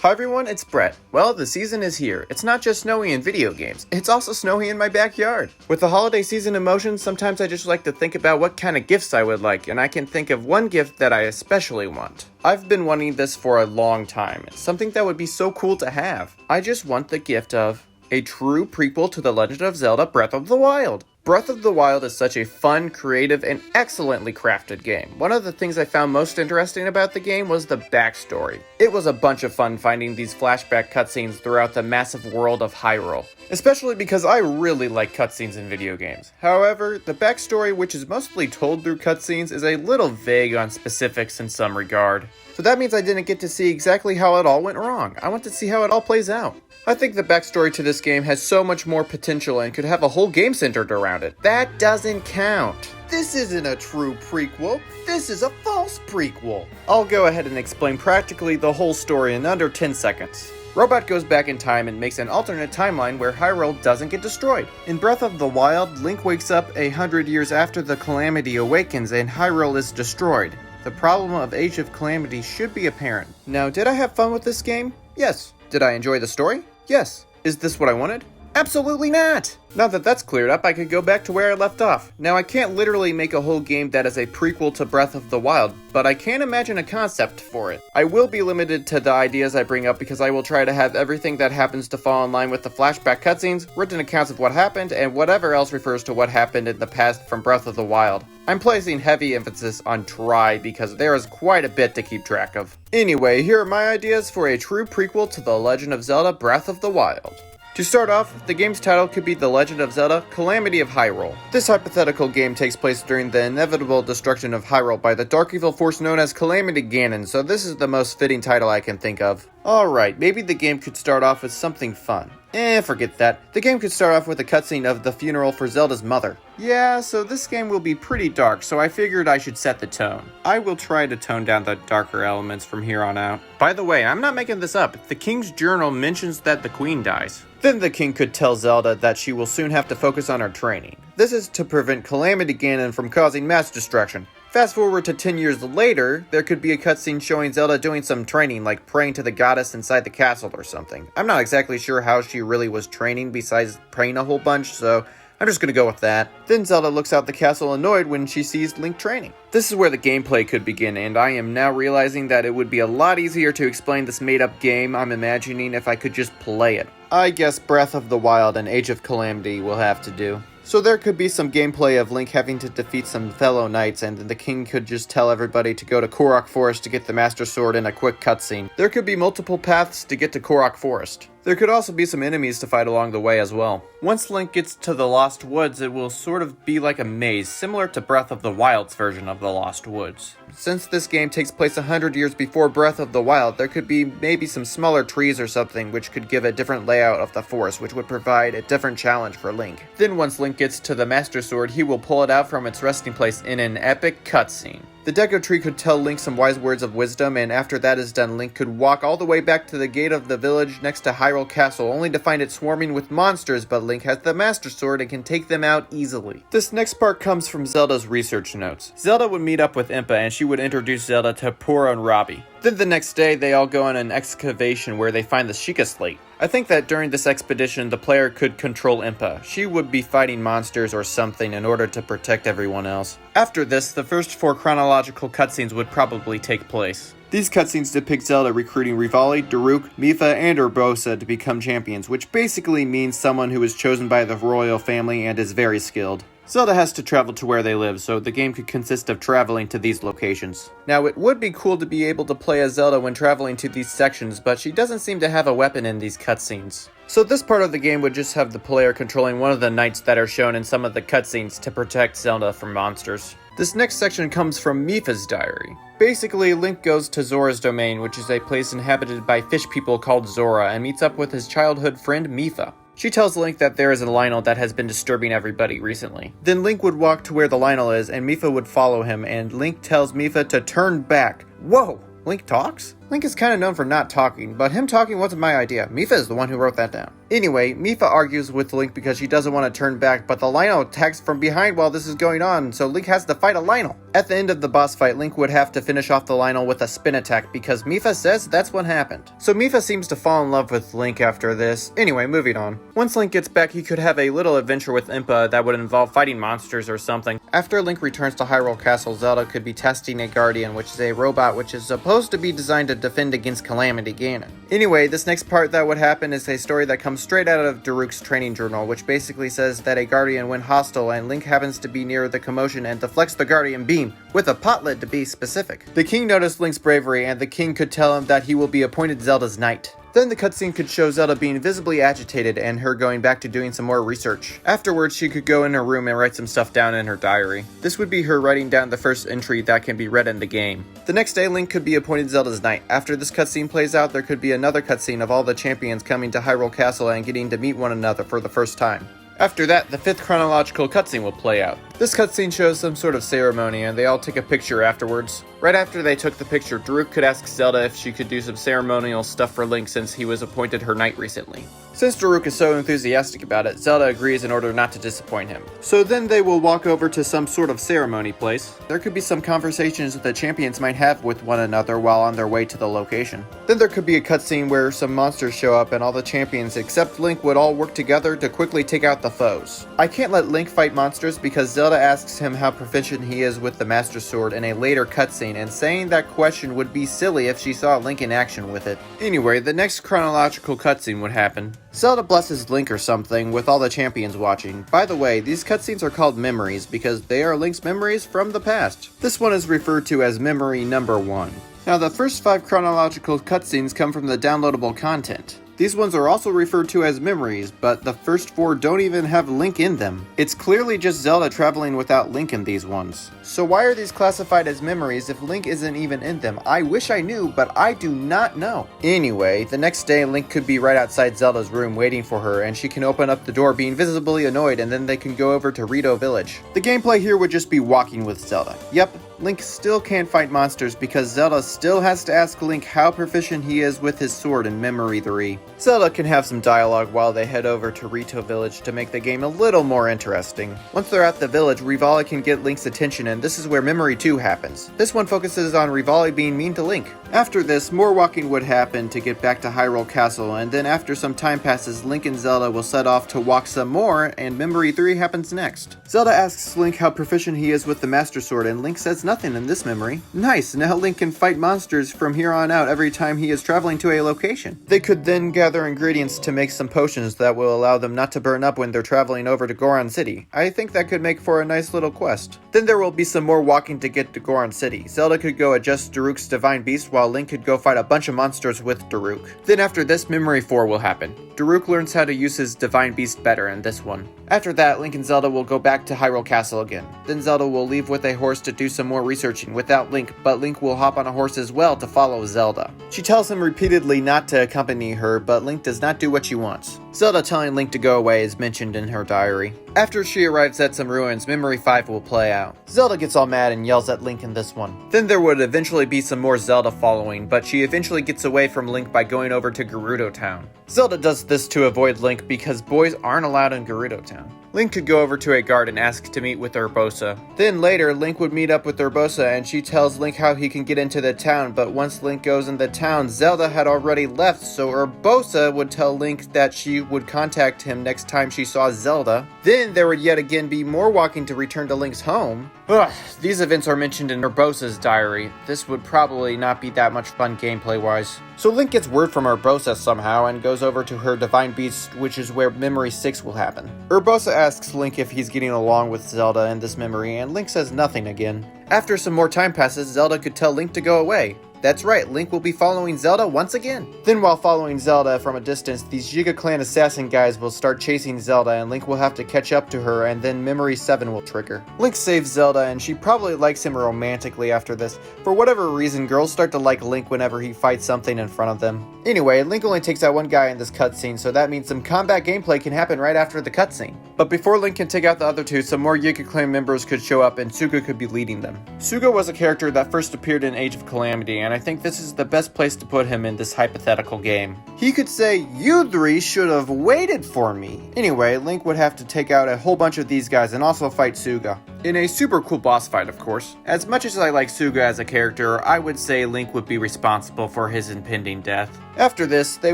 Hi everyone, it's Brett. Well, the season is here. It's not just snowy in video games, it's also snowy in my backyard. With the holiday season in motion, sometimes I just like to think about what kind of gifts I would like, and I can think of one gift that I especially want. I've been wanting this for a long time. It's something that would be so cool to have. I just want the gift of a true prequel to The Legend of Zelda Breath of the Wild. Breath of the Wild is such a fun, creative, and excellently crafted game. One of the things I found most interesting about the game was the backstory. It was a bunch of fun finding these flashback cutscenes throughout the massive world of Hyrule, especially because I really like cutscenes in video games. However, the backstory, which is mostly told through cutscenes, is a little vague on specifics in some regard. So that means I didn't get to see exactly how it all went wrong. I want to see how it all plays out. I think the backstory to this game has so much more potential and could have a whole game centered around it. That doesn't count. This isn't a true prequel. This is a false prequel. I'll go ahead and explain practically the whole story in under 10 seconds. Robot goes back in time and makes an alternate timeline where Hyrule doesn't get destroyed. In Breath of the Wild, Link wakes up 100 years after the calamity awakens and Hyrule is destroyed. The problem of Age of Calamity should be apparent. Now, did I have fun with this game? Yes. Did I enjoy the story? Yes. Is this what I wanted? Absolutely not! Now that that's cleared up, I could go back to where I left off. Now, I can't literally make a whole game that is a prequel to Breath of the Wild, but I can imagine a concept for it. I will be limited to the ideas I bring up because I will try to have everything that happens to fall in line with the flashback cutscenes, written accounts of what happened, and whatever else refers to what happened in the past from Breath of the Wild. I'm placing heavy emphasis on try because there is quite a bit to keep track of. Anyway, here are my ideas for a true prequel to The Legend of Zelda Breath of the Wild. To start off, the game's title could be The Legend of Zelda Calamity of Hyrule. This hypothetical game takes place during the inevitable destruction of Hyrule by the dark evil force known as Calamity Ganon, so this is the most fitting title I can think of. Alright, maybe the game could start off with something fun. Forget that. The game could start off with a cutscene of the funeral for Zelda's mother. Yeah, so this game will be pretty dark, so I figured I should set the tone. I will try to tone down the darker elements from here on out. By the way, I'm not making this up. The King's Journal mentions that the Queen dies. Then the King could tell Zelda that she will soon have to focus on her training. This is to prevent Calamity Ganon from causing mass destruction. Fast forward to 10 years later, there could be a cutscene showing Zelda doing some training, like praying to the goddess inside the castle or something. I'm not exactly sure how she really was training besides praying a whole bunch, so I'm just gonna go with that. Then Zelda looks out the castle annoyed when she sees Link training. This is where the gameplay could begin, and I am now realizing that it would be a lot easier to explain this made-up game I'm imagining if I could just play it. I guess Breath of the Wild and Age of Calamity will have to do. So there could be some gameplay of Link having to defeat some fellow knights, and then the king could just tell everybody to go to Korok Forest to get the Master Sword in a quick cutscene. There could be multiple paths to get to Korok Forest. There could also be some enemies to fight along the way as well. Once Link gets to the Lost Woods, it will sort of be like a maze, similar to Breath of the Wild's version of the Lost Woods. Since this game takes place 100 years before Breath of the Wild, there could be maybe some smaller trees or something which could give a different layout of the forest, which would provide a different challenge for Link. Then once Link gets to the Master Sword, he will pull it out from its resting place in an epic cutscene. The Deku Tree could tell Link some wise words of wisdom, and after that is done, Link could walk all the way back to the gate of the village next to Hyrule Castle, only to find it swarming with monsters, but Link has the Master Sword and can take them out easily. This next part comes from Zelda's research notes. Zelda would meet up with Impa, and she would introduce Zelda to Pura and Robbie. Then the next day, they all go on an excavation where they find the Sheikah Slate. I think that during this expedition, the player could control Impa. She would be fighting monsters or something in order to protect everyone else. After this, the first 4 chronological cutscenes would probably take place. These cutscenes depict Zelda recruiting Rivali, Daruk, Mipha, and Urbosa to become champions, which basically means someone who is chosen by the royal family and is very skilled. Zelda has to travel to where they live, so the game could consist of traveling to these locations. Now, it would be cool to be able to play as Zelda when traveling to these sections, but she doesn't seem to have a weapon in these cutscenes. So this part of the game would just have the player controlling one of the knights that are shown in some of the cutscenes to protect Zelda from monsters. This next section comes from Mipha's diary. Basically, Link goes to Zora's domain, which is a place inhabited by fish people called Zora, and meets up with his childhood friend Mipha. She tells Link that there is a Lynel that has been disturbing everybody recently. Then Link would walk to where the Lynel is, and Mipha would follow him, and Link tells Mipha to turn back. Whoa! Link talks? Link is kind of known for not talking, but him talking wasn't my idea. Mipha is the one who wrote that down. Anyway, Mipha argues with Link because she doesn't want to turn back, but the Lionel attacks from behind while this is going on, so Link has to fight a Lionel. At the end of the boss fight, Link would have to finish off the Lionel with a spin attack because Mipha says that's what happened. So Mipha seems to fall in love with Link after this. Anyway, moving on. Once Link gets back, he could have a little adventure with Impa that would involve fighting monsters or something. After Link returns to Hyrule Castle, Zelda could be testing a Guardian, which is a robot which is supposed to be designed to defend against Calamity Ganon. Anyway, this next part that would happen is a story that comes straight out of Daruk's training journal, which basically says that a Guardian went hostile and Link happens to be near the commotion and deflects the Guardian beam, with a pot lid to be specific. The king noticed Link's bravery, and the king could tell him that he will be appointed Zelda's knight. Then the cutscene could show Zelda being visibly agitated and her going back to doing some more research. Afterwards, she could go in her room and write some stuff down in her diary. This would be her writing down the first entry that can be read in the game. The next day, Link could be appointed Zelda's knight. After this cutscene plays out, there could be another cutscene of all the champions coming to Hyrule Castle and getting to meet one another for the first time. After that, the 5th chronological cutscene will play out. This cutscene shows some sort of ceremony, and they all take a picture afterwards. Right after they took the picture, Daruk could ask Zelda if she could do some ceremonial stuff for Link since he was appointed her knight recently. Since Daruk is so enthusiastic about it, Zelda agrees in order not to disappoint him. So then they will walk over to some sort of ceremony place. There could be some conversations that the champions might have with one another while on their way to the location. Then there could be a cutscene where some monsters show up and all the champions except Link would all work together to quickly take out the foes. I can't let Link fight monsters because Zelda asks him how proficient he is with the Master Sword in a later cutscene, and saying that question would be silly if she saw Link in action with it. Anyway, the next chronological cutscene would happen. Zelda blesses Link or something with all the champions watching. By the way, these cutscenes are called memories because they are Link's memories from the past. This one is referred to as memory number 1. Now the first 5 chronological cutscenes come from the downloadable content. These ones are also referred to as memories, but the first 4 don't even have Link in them. It's clearly just Zelda traveling without Link in these ones. So why are these classified as memories if Link isn't even in them? I wish I knew, but I do not know. Anyway, the next day Link could be right outside Zelda's room waiting for her, and she can open up the door being visibly annoyed, and then they can go over to Rito Village. The gameplay here would just be walking with Zelda. Yep. Link still can't fight monsters because Zelda still has to ask Link how proficient he is with his sword in Memory 3. Zelda can have some dialogue while they head over to Rito Village to make the game a little more interesting. Once they're at the village, Rivali can get Link's attention, and this is where Memory 2 happens. This one focuses on Rivali being mean to Link. After this, more walking would happen to get back to Hyrule Castle, and then after some time passes, Link and Zelda will set off to walk some more, and Memory 3 happens next. Zelda asks Link how proficient he is with the Master Sword, and Link says nothing in this memory. Nice, now Link can fight monsters from here on out every time he is traveling to a location. They could then gather ingredients to make some potions that will allow them not to burn up when they're traveling over to Goron City. I think that could make for a nice little quest. Then there will be some more walking to get to Goron City. Zelda could go adjust Daruk's Divine Beast while Link could go fight a bunch of monsters with Daruk. Then after this, Memory 4 will happen. Daruk learns how to use his Divine Beast better in this one. After that, Link and Zelda will go back to Hyrule Castle again. Then Zelda will leave with a horse to do some more researching without Link, but Link will hop on a horse as well to follow Zelda. She tells him repeatedly not to accompany her, but Link does not do what she wants. Zelda telling Link to go away is mentioned in her diary. After she arrives at some ruins, Memory 5 will play out. Zelda gets all mad and yells at Link in this one. Then there would eventually be some more Zelda following, but she eventually gets away from Link by going over to Gerudo Town. Zelda does this to avoid Link because boys aren't allowed in Gerudo Town. Link could go over to a guard and ask to meet with Urbosa. Then later, Link would meet up with Urbosa and she tells Link how he can get into the town, but once Link goes in the town, Zelda had already left, so Urbosa would tell Link that she would contact him next time she saw Zelda. Then there would yet again be more walking to return to Link's home. Ugh, these events are mentioned in Urbosa's diary. This would probably not be that much fun gameplay-wise. So Link gets word from Urbosa somehow and goes over to her Divine Beast, which is where Memory 6 will happen. Urbosa asks Link if he's getting along with Zelda in this memory, and Link says nothing again. After some more time passes, Zelda could tell Link to go away. That's right, Link will be following Zelda once again. Then while following Zelda from a distance, these Giga Clan assassin guys will start chasing Zelda and Link will have to catch up to her, and then Memory 7 will trigger. Link saves Zelda and she probably likes him romantically after this. For whatever reason, girls start to like Link whenever he fights something in front of them. Anyway, Link only takes out one guy in this cutscene, so that means some combat gameplay can happen right after the cutscene. But before Link can take out the other two, some more Giga Clan members could show up and Suga could be leading them. Suga was a character that first appeared in Age of Calamity, and I think this is the best place to put him in this hypothetical game. He could say, "You three should have waited for me." Anyway, Link would have to take out a whole bunch of these guys and also fight Suga. In a super cool boss fight, of course. As much as I like Suga as a character, I would say Link would be responsible for his impending death. After this, they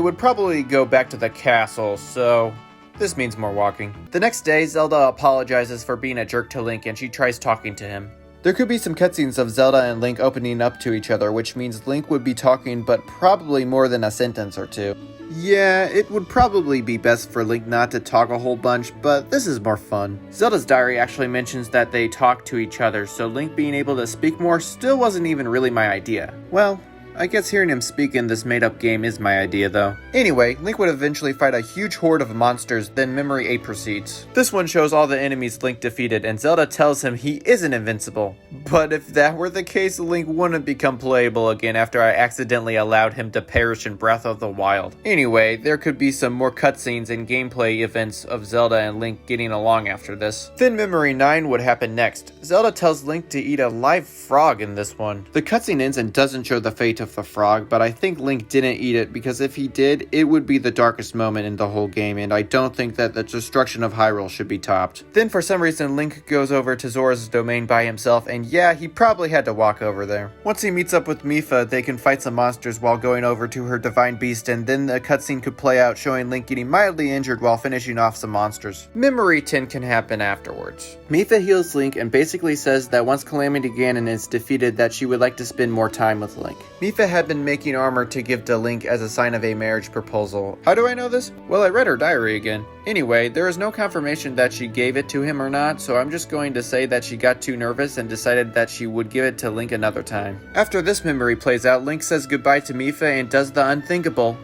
would probably go back to the castle, so this means more walking. The next day, Zelda apologizes for being a jerk to Link and she tries talking to him. There could be some cutscenes of Zelda and Link opening up to each other, which means Link would be talking, but probably more than a sentence or two. Yeah, it would probably be best for Link not to talk a whole bunch, but this is more fun. Zelda's diary actually mentions that they talk to each other, so Link being able to speak more still wasn't even really my idea. Well, I guess hearing him speak in this made-up game is my idea, though. Anyway, Link would eventually fight a huge horde of monsters, then Memory 8 proceeds. This one shows all the enemies Link defeated, and Zelda tells him he isn't invincible. But if that were the case, Link wouldn't become playable again after I accidentally allowed him to perish in Breath of the Wild. Anyway, there could be some more cutscenes and gameplay events of Zelda and Link getting along after this. Then Memory 9 would happen next. Zelda tells Link to eat a live frog in this one. The cutscene ends and doesn't show the fate of the frog, but I think Link didn't eat it because if he did, it would be the darkest moment in the whole game, and I don't think that the destruction of Hyrule should be topped. Then for some reason, Link goes over to Zora's domain by himself, and yeah, he probably had to walk over there. Once he meets up with Mipha, they can fight some monsters while going over to her divine beast, and then the cutscene could play out showing Link getting mildly injured while finishing off some monsters. Memory 10 can happen afterwards. Mipha heals Link and basically says that once Calamity Ganon is defeated that she would like to spend more time with Link. Mipha had been making armor to give to Link as a sign of a marriage proposal. How do I know this? Well, I read her diary again. Anyway, there is no confirmation that she gave it to him or not, so I'm just going to say that she got too nervous and decided that she would give it to Link another time. After this memory plays out, Link says goodbye to Mipha and does the unthinkable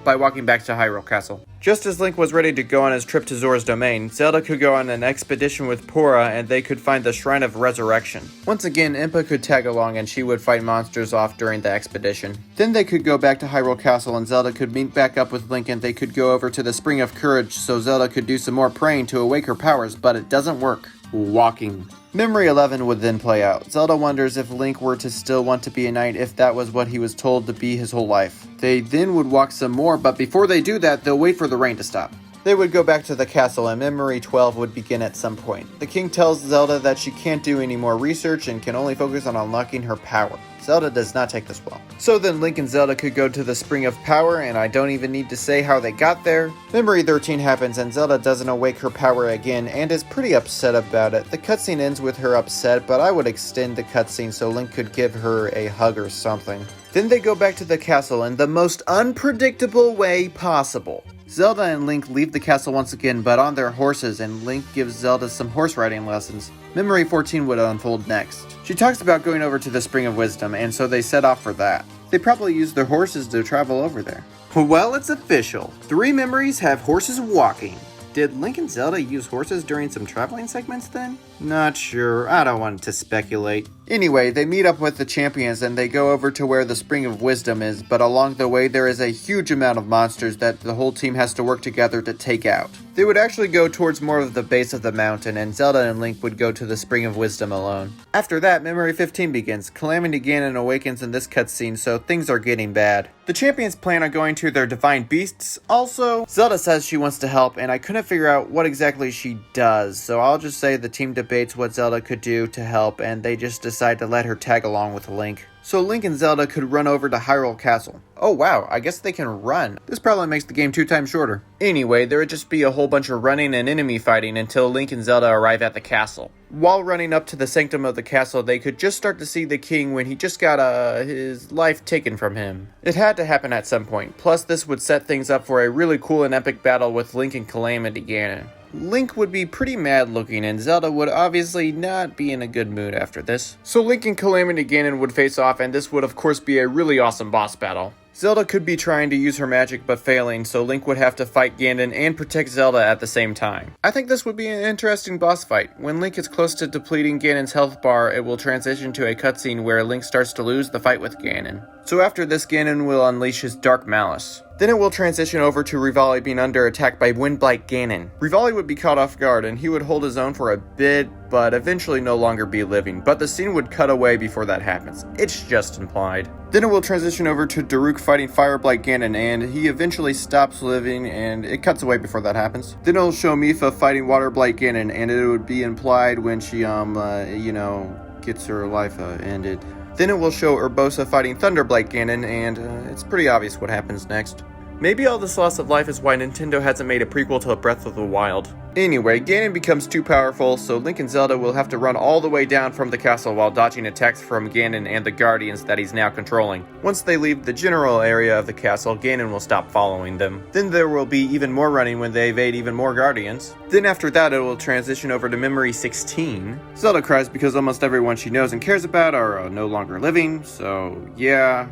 by walking back to Hyrule Castle. Just as Link was ready to go on his trip to Zora's domain, Zelda could go on an expedition with Purah and they could find the Shrine of Resurrection. Once again, Impa could tag along and she would fight monsters off during the expedition. Then they could go back to Hyrule Castle and Zelda could meet back up with Link and they could go over to the Spring of Courage so Zelda could do some more praying to awake her powers, but it doesn't work. Walking. Memory 11 would then play out. Zelda wonders if Link were to still want to be a knight if that was what he was told to be his whole life. They then would walk some more, but before they do that, they'll wait for the rain to stop. They would go back to the castle and Memory 12 would begin at some point. The king tells Zelda that she can't do any more research and can only focus on unlocking her power. Zelda does not take this well. So then Link and Zelda could go to the Spring of Power, and I don't even need to say how they got there. Memory 13 happens and Zelda doesn't awake her power again and is pretty upset about it. The cutscene ends with her upset, but I would extend the cutscene so Link could give her a hug or something. Then they go back to the castle in the most unpredictable way possible. Zelda and Link leave the castle once again, but on their horses, and Link gives Zelda some horse riding lessons. Memory 14 would unfold next. She talks about going over to the Spring of Wisdom, and so they set off for that. They probably used their horses to travel over there. Well, it's official. 3 memories have horses walking. Did Link and Zelda use horses during some traveling segments then? Not sure, I don't want to speculate. Anyway, they meet up with the champions and they go over to where the Spring of Wisdom is, but along the way there is a huge amount of monsters that the whole team has to work together to take out. They would actually go towards more of the base of the mountain, and Zelda and Link would go to the Spring of Wisdom alone. After that, Memory 15 begins. Calamity Ganon awakens in this cutscene, so things are getting bad. The champions plan on going to their divine beasts. Also, Zelda says she wants to help, and I couldn't figure out what exactly she does, so I'll just say the team debates what Zelda could do to help, and they just decide to let her tag along with Link. So Link and Zelda could run over to Hyrule Castle. Oh wow, I guess they can run. This probably makes the game 2 times shorter. Anyway, there would just be a whole bunch of running and enemy fighting until Link and Zelda arrive at the castle. While running up to the sanctum of the castle, they could just start to see the king when he just got his life taken from him. It had to happen at some point, plus this would set things up for a really cool and epic battle with Link and Calamity Ganon. Link would be pretty mad looking and Zelda would obviously not be in a good mood after this. So Link and Calamity Ganon would face off and this would of course be a really awesome boss battle. Zelda could be trying to use her magic but failing, so Link would have to fight Ganon and protect Zelda at the same time. I think this would be an interesting boss fight. When Link is close to depleting Ganon's health bar, it will transition to a cutscene where Link starts to lose the fight with Ganon. So after this, Ganon will unleash his dark malice. Then it will transition over to Rivali being under attack by Windblight Ganon. Rivali would be caught off guard and he would hold his own for a bit, but eventually no longer be living, but the scene would cut away before that happens. It's just implied. Then it will transition over to Daruk fighting Fireblight Ganon, and he eventually stops living, and it cuts away before that happens. Then it'll show Mipha fighting Waterblight Ganon, and it would be implied when she, gets her life ended. Then it will show Urbosa fighting Thunderblight Ganon, and it's pretty obvious what happens next. Maybe all this loss of life is why Nintendo hasn't made a prequel to Breath of the Wild. Anyway, Ganon becomes too powerful, so Link and Zelda will have to run all the way down from the castle while dodging attacks from Ganon and the Guardians that he's now controlling. Once they leave the general area of the castle, Ganon will stop following them. Then there will be even more running when they evade even more Guardians. Then after that, it will transition over to Memory 16. Zelda cries because almost everyone she knows and cares about are no longer living, so yeah.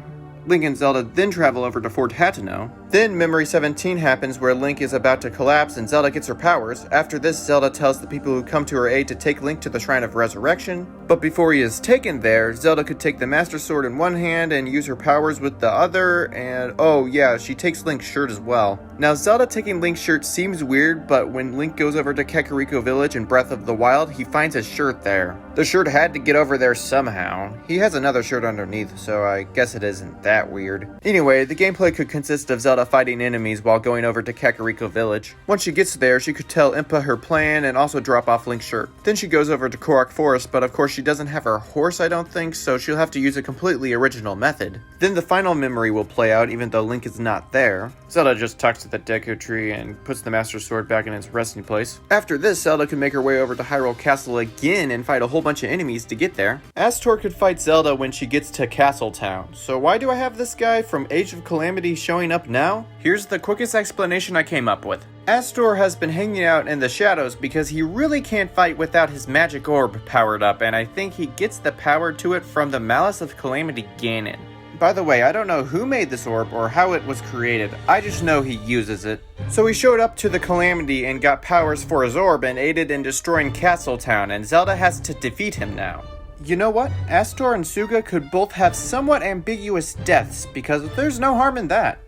Link and Zelda then travel over to Fort Hateno. Then Memory 17 happens where Link is about to collapse and Zelda gets her powers. After this, Zelda tells the people who come to her aid to take Link to the Shrine of Resurrection. But before he is taken there, Zelda could take the Master Sword in one hand and use her powers with the other, and oh yeah, she takes Link's shirt as well. Now Zelda taking Link's shirt seems weird, but when Link goes over to Kakariko Village in Breath of the Wild, he finds his shirt there. The shirt had to get over there somehow. He has another shirt underneath, so I guess it isn't that weird. Anyway, the gameplay could consist of Zelda fighting enemies while going over to Kakariko Village. Once she gets there, she could tell Impa her plan and also drop off Link's shirt. Then she goes over to Korok Forest, but of course she doesn't have her horse, I don't think, so she'll have to use a completely original method. Then the final memory will play out even though Link is not there. Zelda just talks to the Deku Tree and puts the Master Sword back in its resting place. After this, Zelda can make her way over to Hyrule Castle again and fight a whole bunch of enemies to get there. Astor could fight Zelda when she gets to Castle Town. So why do I have this guy from Age of Calamity showing up now? Here's the quickest explanation I came up with. Astor has been hanging out in the shadows because he really can't fight without his magic orb powered up, and I think he gets the power to it from the Malice of Calamity Ganon. By the way, I don't know who made this orb or how it was created, I just know he uses it. So he showed up to the Calamity and got powers for his orb and aided in destroying Castle Town, and Zelda has to defeat him now. You know what? Astor and Suga could both have somewhat ambiguous deaths because there's no harm in that.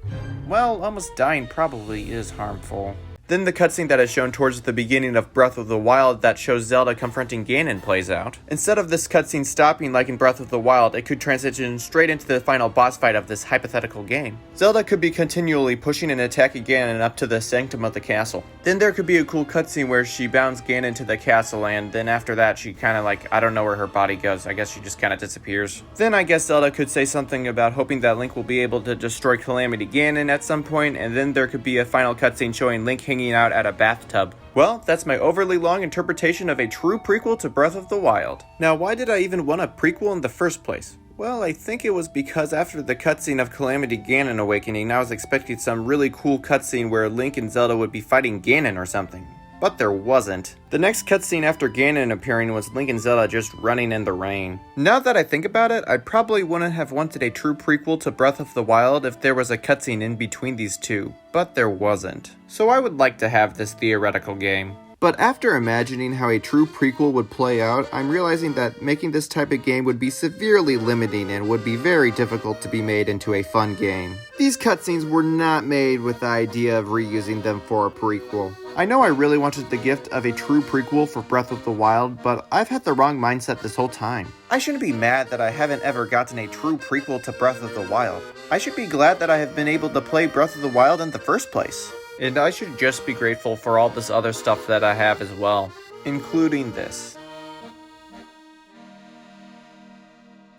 Well, almost dying probably is harmful. Then the cutscene that is shown towards the beginning of Breath of the Wild that shows Zelda confronting Ganon plays out. Instead of this cutscene stopping like in Breath of the Wild, it could transition straight into the final boss fight of this hypothetical game. Zelda could be continually pushing and attacking Ganon up to the sanctum of the castle. Then there could be a cool cutscene where she bounds Ganon to the castle, and then after that she kinda I don't know where her body goes, I guess she just kinda disappears. Then I guess Zelda could say something about hoping that Link will be able to destroy Calamity Ganon at some point, and then there could be a final cutscene showing Link hanging out at a bathtub. Well, that's my overly long interpretation of a true prequel to Breath of the Wild. Now, why did I even want a prequel in the first place? Well, I think it was because after the cutscene of Calamity Ganon awakening, I was expecting some really cool cutscene where Link and Zelda would be fighting Ganon or something. But there wasn't. The next cutscene after Ganon appearing was Link and Zelda just running in the rain. Now that I think about it, I probably wouldn't have wanted a true prequel to Breath of the Wild if there was a cutscene in between these two, but there wasn't. So I would like to have this theoretical game. But after imagining how a true prequel would play out, I'm realizing that making this type of game would be severely limiting and would be very difficult to be made into a fun game. These cutscenes were not made with the idea of reusing them for a prequel. I know I really wanted the gift of a true prequel for Breath of the Wild, but I've had the wrong mindset this whole time. I shouldn't be mad that I haven't ever gotten a true prequel to Breath of the Wild. I should be glad that I have been able to play Breath of the Wild in the first place. And I should just be grateful for all this other stuff that I have as well, including this.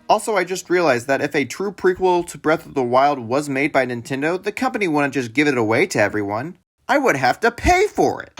Also, I just realized that if a true prequel to Breath of the Wild was made by Nintendo, the company wouldn't just give it away to everyone. I would have to pay for it.